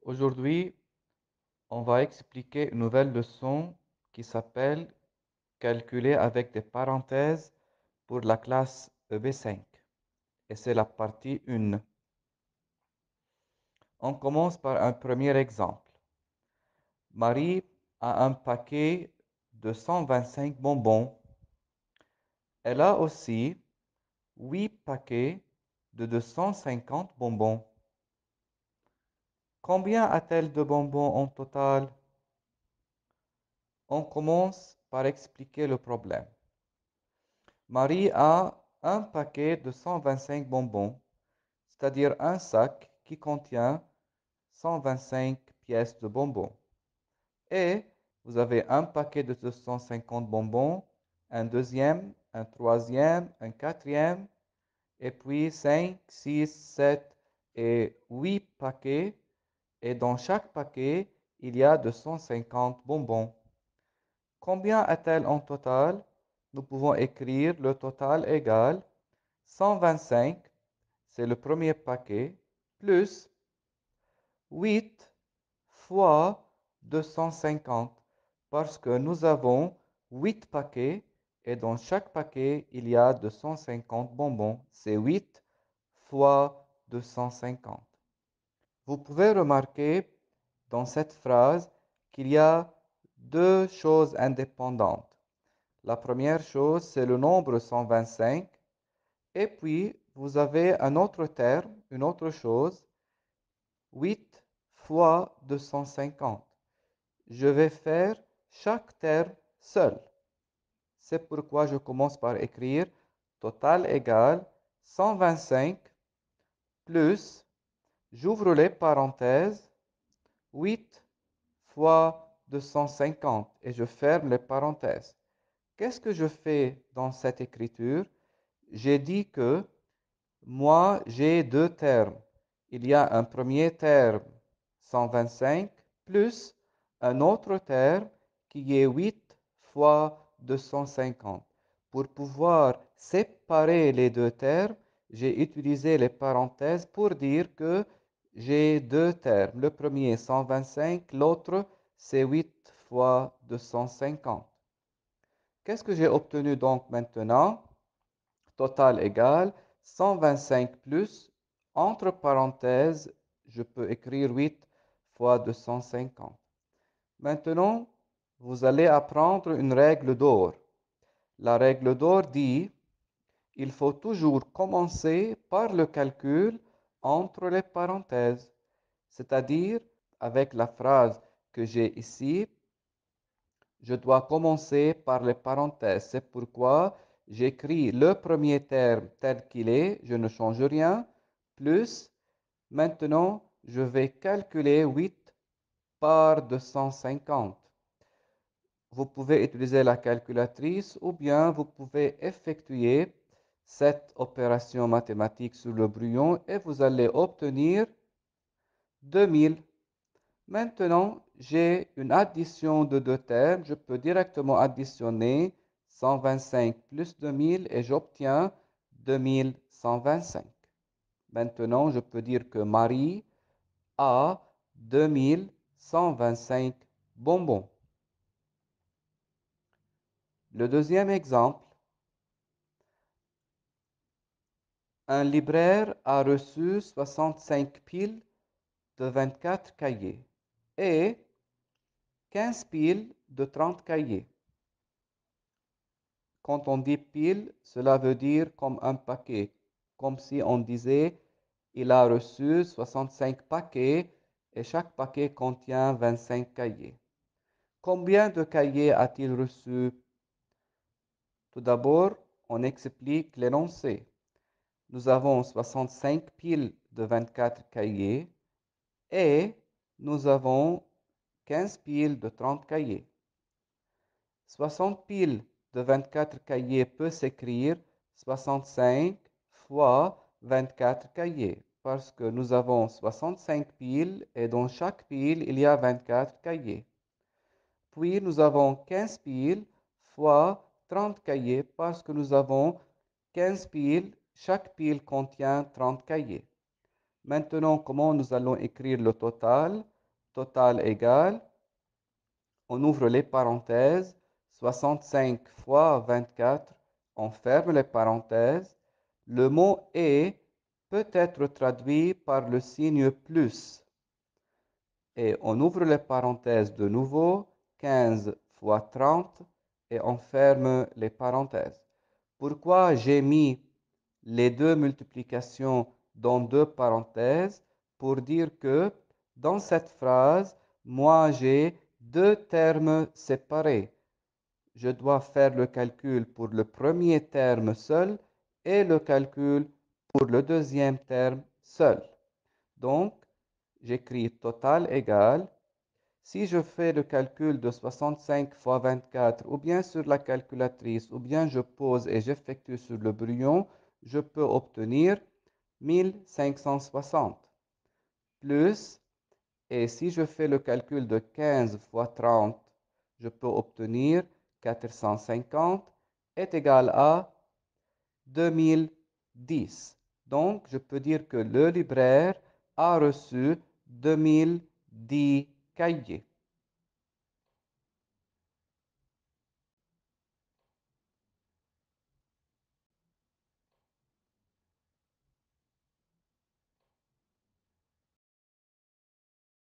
Aujourd'hui, on va expliquer une nouvelle leçon qui s'appelle Calculer avec des parenthèses pour la classe EB5. Et c'est la partie 1. On commence par un premier exemple. Marie a un paquet de 125 bonbons. Elle a aussi 8 paquets de 250 bonbons. Combien a-t-elle de bonbons en total? On commence par expliquer le problème. Marie a un paquet de 125 bonbons, c'est-à-dire un sac qui contient 125 pièces de bonbons. Et vous avez un paquet de 250 bonbons, un deuxième, un troisième, un quatrième, et puis 5, 6, 7 et 8 paquets. Et dans chaque paquet, il y a 250 bonbons. Combien a-t-elle en total? Nous pouvons écrire le total égal 125, c'est le premier paquet, plus 8 fois 250, parce que nous avons 8 paquets et dans chaque paquet, il y a 250 bonbons. C'est 8 fois 250. Vous pouvez remarquer dans cette phrase qu'il y a deux choses indépendantes. La première chose, c'est le nombre 125. Et puis, vous avez un autre terme, une autre chose, 8 fois 250. Je vais faire chaque terme seul. C'est pourquoi je commence par écrire total égal 125 plus, j'ouvre les parenthèses, 8 fois 250 et je ferme les parenthèses. Qu'est-ce que je fais dans cette écriture? J'ai dit que moi, j'ai deux termes. Il y a un premier terme, 125, plus un autre terme qui est 8 fois 250. Pour pouvoir séparer les deux termes, j'ai utilisé les parenthèses pour dire que j'ai deux termes. Le premier, 125, l'autre, c'est 8 fois 250. Qu'est-ce que j'ai obtenu donc maintenant? Total égal 125 plus, entre parenthèses, je peux écrire 8 fois 250. Maintenant, vous allez apprendre une règle d'or. La règle d'or dit, il faut toujours commencer par le calcul entre les parenthèses, c'est-à-dire avec la phrase que j'ai ici, je dois commencer par les parenthèses. C'est pourquoi j'écris le premier terme tel qu'il est, je ne change rien, plus, maintenant, je vais calculer 8 par 250. Vous pouvez utiliser la calculatrice ou bien vous pouvez effectuer cette opération mathématique sur le brouillon et vous allez obtenir 2000. Maintenant, j'ai une addition de deux termes. Je peux directement additionner 125 plus 2000 et j'obtiens 2125. Maintenant, je peux dire que Marie a 2125 bonbons. Le deuxième exemple, un libraire a reçu 65 piles de 24 cahiers et 15 piles de 30 cahiers. Quand on dit pile, cela veut dire comme un paquet, comme si on disait il a reçu 65 paquets et chaque paquet contient 25 cahiers. Combien de cahiers a-t-il reçu? Tout d'abord, on explique l'énoncé. Nous avons 65 piles de 24 cahiers et nous avons 15 piles de 30 cahiers. 60 piles de 24 cahiers peut s'écrire 65 fois 24 cahiers parce que nous avons 65 piles et dans chaque pile, il y a 24 cahiers. Puis nous avons 15 piles fois 30 cahiers parce que nous avons 15 piles, chaque pile contient 30 cahiers. Maintenant, comment nous allons écrire le total? total égale, on ouvre les parenthèses, 65 fois 24, on ferme les parenthèses. Le mot et peut être traduit par le signe plus. Et on ouvre les parenthèses de nouveau, 15 fois 30, et on ferme les parenthèses. Pourquoi j'ai mis les deux multiplications dans deux parenthèses? Pour dire que dans cette phrase, moi j'ai deux termes séparés. Je dois faire le calcul pour le premier terme seul et le calcul pour le deuxième terme seul. Donc, j'écris total égal. Si je fais le calcul de 65 fois 24 ou bien sur la calculatrice ou bien je pose et j'effectue sur le brouillon, je peux obtenir 1560 plus, et si je fais le calcul de 15 fois 30, je peux obtenir 450 est égal à 2010. Donc, je peux dire que le libraire a reçu 2010 cahiers.